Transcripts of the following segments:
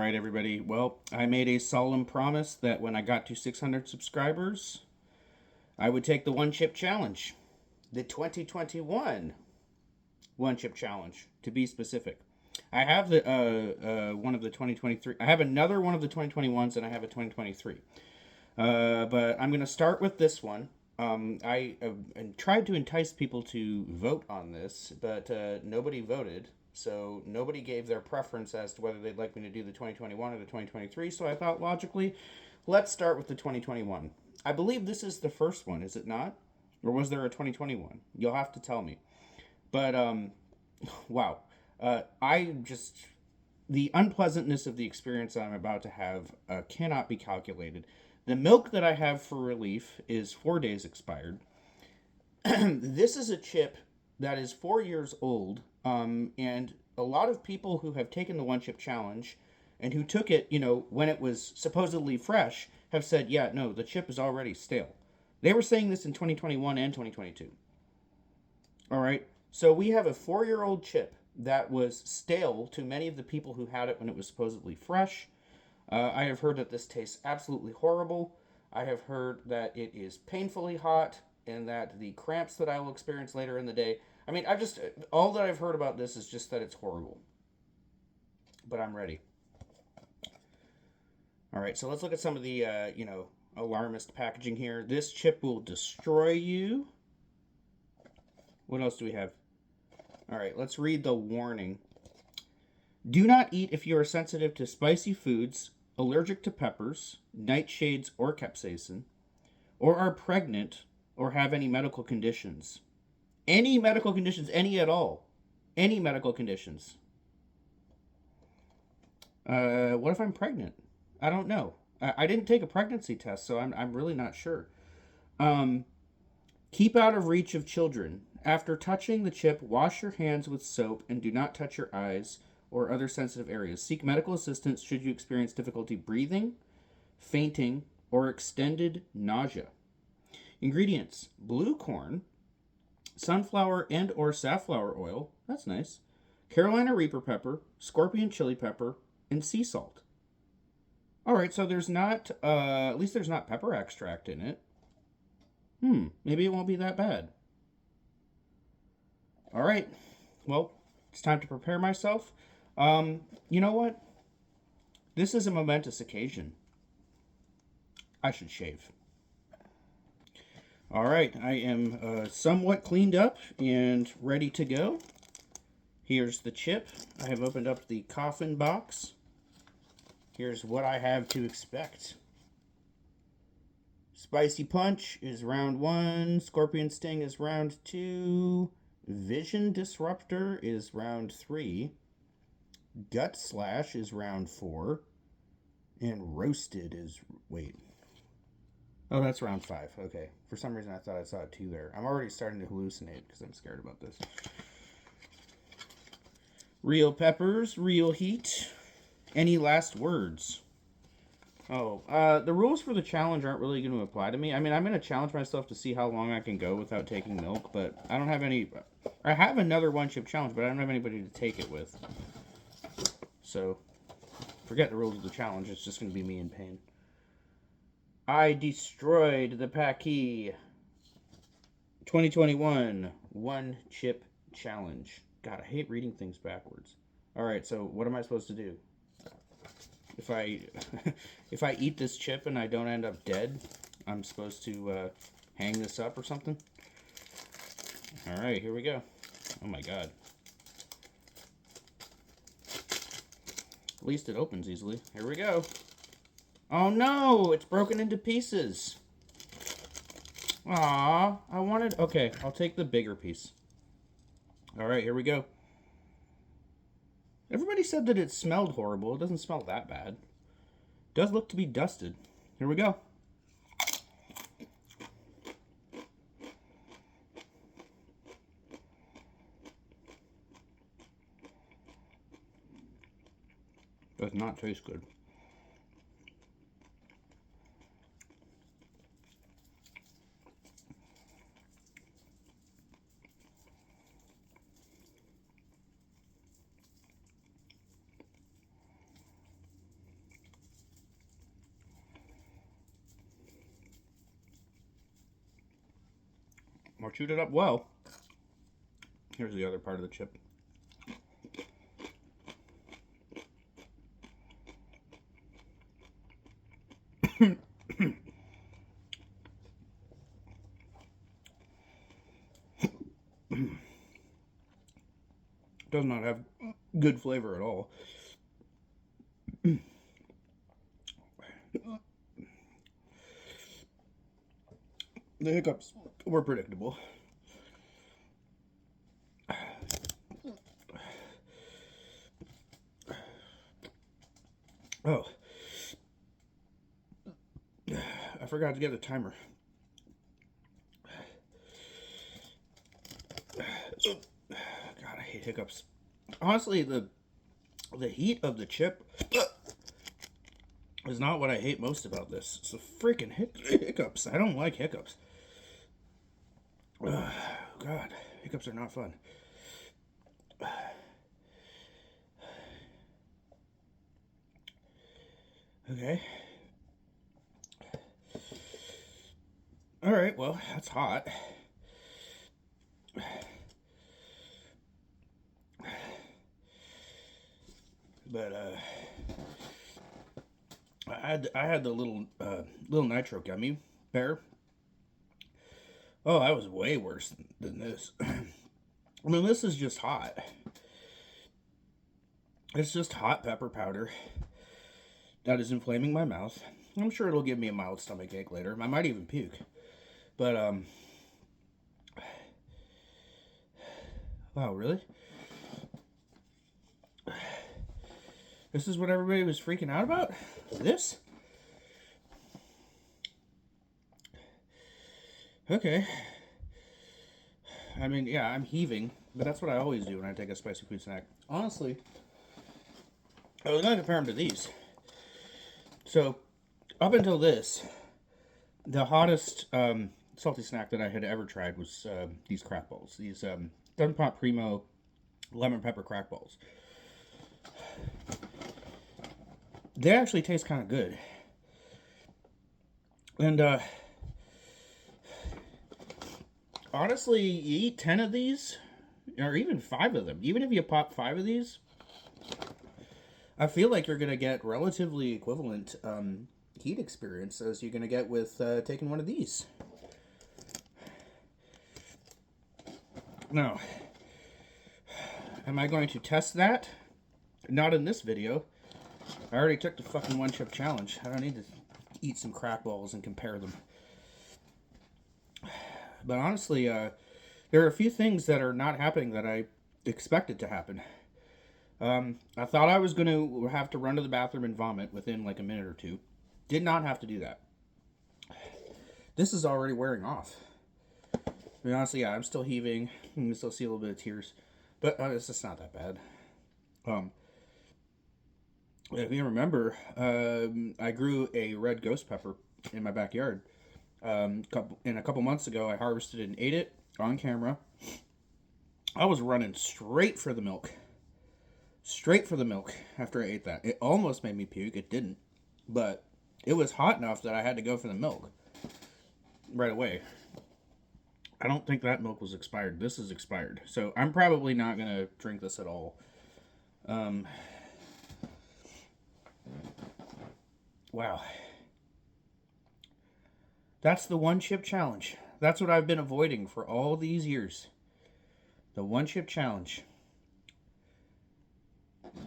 right, everybody. Well, I made a solemn promise that when I got to 600 subscribers, I would take the one chip challenge. The 2021 one chip challenge, to be specific. I have the one of the 2023. I have another one of the 2021s, and I have a 2023. But I'm going to start with this one. I tried to entice people to vote on this, but nobody voted. So nobody gave their preference as to whether they'd like me to do the 2021 or the 2023. So I thought logically, let's start with the 2021. I believe this is the first one, is it not? Or was there a 2021? You'll have to tell me. But wow, the unpleasantness of the experience I'm about to have cannot be calculated. The milk that I have for relief is 4 days expired. This is a chip that is 4 years old, and a lot of people who have taken the one chip challenge and who took it, when it was supposedly fresh, have said, yeah, no, the chip is already stale. They were saying this in 2021 and 2022. All right, so we have a 4-year-old chip that was stale to many of the people who had it when it was supposedly fresh. I have heard that this tastes absolutely horrible. I have heard that it is painfully hot and that the cramps that I will experience later in the day. I mean, all that I've heard about this is just that it's horrible. But I'm ready. All right, so let's look at some of the, alarmist packaging here. This chip will destroy you. What else do we have? All right, let's read the warning. Do not eat if you are sensitive to spicy foods, allergic to peppers, nightshades, or capsaicin, or are pregnant or have any medical conditions. Any medical conditions, any at all. Any medical conditions. What if I'm pregnant? I don't know. I didn't take a pregnancy test, so I'm really not sure. Keep out of reach of children. After touching the chip, wash your hands with soap and do not touch your eyes or other sensitive areas. Seek medical assistance should you experience difficulty breathing, fainting, or extended nausea. Ingredients: blue corn, sunflower and or safflower oil, that's nice, Carolina Reaper pepper, scorpion chili pepper, and sea salt. All right, so there's not, at least there's not pepper extract in it. Maybe it won't be that bad. All right, well, it's time to prepare myself. You know what? This is a momentous occasion. I should shave. All right, I am somewhat cleaned up and ready to go. Here's the chip. I have opened up the coffin box. Here's what I have to expect. Spicy Punch is round 1. Scorpion Sting is round 2. Vision Disruptor is round 3. Gut Slash is round 4. And Roasted is... wait. Oh, that's round 5. Okay. For some reason I thought I saw a 2 there. I'm already starting to hallucinate because I'm scared about this. Real peppers, real heat. Any last words? Oh, the rules for the challenge aren't really going to apply to me. I mean, I'm going to challenge myself to see how long I can go without taking milk, but I don't have any... I have another one chip challenge, but I don't have anybody to take it with. So, forget the rules of the challenge. It's just going to be me in pain. I destroyed the PAQUI 2021 one chip challenge. God, I hate reading things backwards. All right, so what am I supposed to do? If I eat this chip and I don't end up dead, I'm supposed to hang this up or something? All right, here we go. Oh my god. At least it opens easily. Here we go. Oh no, it's broken into pieces. Aw, I wanted... okay, I'll take the bigger piece. All right, here we go. Everybody said that it smelled horrible. It doesn't smell that bad. It does look to be dusted. Here we go. Does not taste good. or chewed it up well. Here's the other part of the chip. Does not have good flavor at all. The hiccups were predictable. Oh, I forgot to get a timer. God, I hate hiccups. Honestly, the heat of the chip is not what I hate most about this. It's the freaking hiccups. I don't like hiccups. God, hiccups are not fun. Okay. All right, well, that's hot. But I had the little nitro gummy bear. Oh, that was way worse than this. I mean, this is just hot. It's just hot pepper powder that is inflaming my mouth. I'm sure it'll give me a mild stomach ache later. I might even puke. But, wow, really? This is what everybody was freaking out about? This? Okay. I mean, yeah, I'm heaving, but that's what I always do when I take a spicy food snack. Honestly, I was going to compare them to these. So, up until this, the hottest salty snack that I had ever tried was these crack balls. These Dun Pop Primo lemon pepper crack balls. They actually taste kind of good. And honestly, you eat 10 of these, or even 5 of them. Even if you pop 5 of these, I feel like you're going to get relatively equivalent heat experience as you're going to get with taking one of these. Now, am I going to test that? Not in this video. I already took the fucking one chip challenge. I don't need to eat some crack balls and compare them. But honestly, there are a few things that are not happening that I expected to happen. I thought I was going to have to run to the bathroom and vomit within like a minute or two. Did not have to do that. This is already wearing off. I mean, honestly, yeah, I'm still heaving. You can still see a little bit of tears. But it's just not that bad. If you remember, I grew a red ghost pepper in my backyard. A couple months ago, I harvested it and ate it on camera. I was running straight for the milk. Straight for the milk after I ate that. It almost made me puke. It didn't. But it was hot enough that I had to go for the milk right away. I don't think that milk was expired. This is expired. So I'm probably not going to drink this at all. Wow. That's the one chip challenge. That's what I've been avoiding for all these years. The one chip challenge.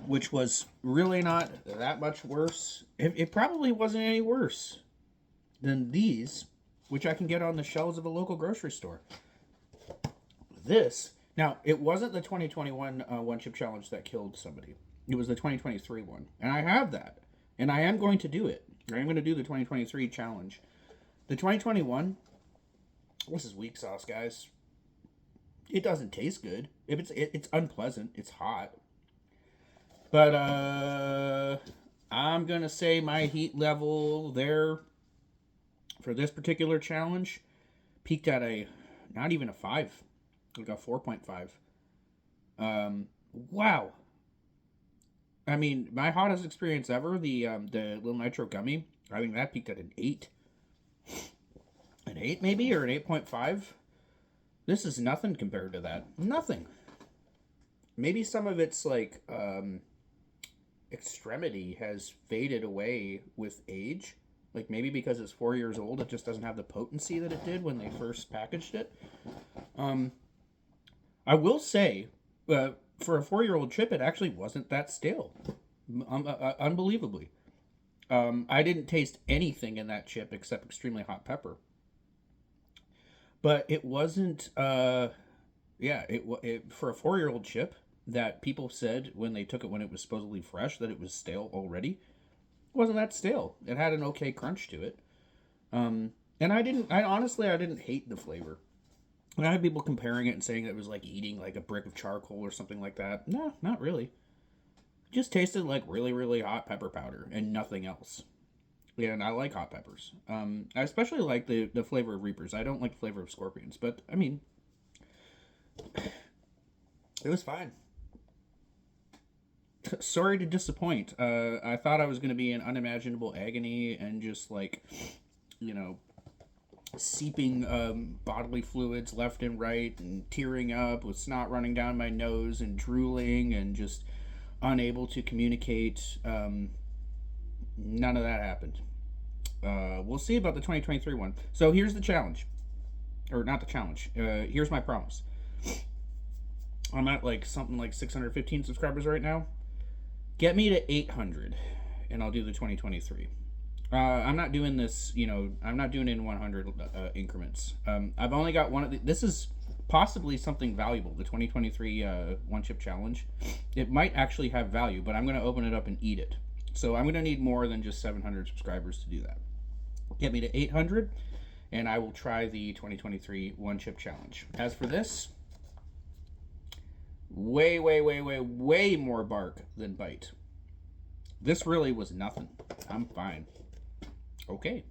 Which was really not that much worse. It probably wasn't any worse than these, which I can get on the shelves of a local grocery store. This, now, it wasn't the 2021 one chip challenge that killed somebody. It was the 2023 one. And I have that. And I am going to do it. I am going to do the 2023 challenge. The 2021, this is weak sauce, guys. It doesn't taste good. It's unpleasant. It's hot. But I'm going to say my heat level there for this particular challenge peaked at not even a 5. Like a 4.5. Wow. I mean, my hottest experience ever, the little nitro gummy, I think that peaked at an 8. An 8 maybe, or an 8.5. This is nothing compared to that. Nothing. Maybe some of its like extremity has faded away with age. Like maybe because it's 4 years old, it just doesn't have the potency that it did when they first packaged it. I will say, for a 4-year-old chip, it actually wasn't that stale. Unbelievably. I didn't taste anything in that chip except extremely hot pepper. But it wasn't, for a 4-year-old chip that people said when they took it when it was supposedly fresh that it was stale already, it wasn't that stale. It had an okay crunch to it. And I didn't hate the flavor. And I had people comparing it and saying it was like eating like a brick of charcoal or something like that. No, not really. It just tasted like really, really hot pepper powder and nothing else. Yeah, and I like hot peppers. I especially like the flavor of Reapers. I don't like the flavor of Scorpions, but I mean, it was fine. Sorry to disappoint. I thought I was going to be in unimaginable agony and just like, you know, seeping bodily fluids left and right and tearing up with snot running down my nose and drooling and just unable to communicate. None of that happened. We'll see about the 2023 one. So here's the challenge. Or not the challenge. Here's my promise. I'm at like something like 615 subscribers right now. Get me to 800 and I'll do the 2023. I'm not doing this, I'm not doing it in 100 increments. I've only got one of the, this is possibly something valuable, the 2023 One Chip Challenge. It might actually have value, but I'm going to open it up and eat it. So I'm going to need more than just 700 subscribers to do that. Get me to 800, and I will try the 2023 One Chip Challenge. As for this, way more bark than bite. This really was nothing. I'm fine. Okay.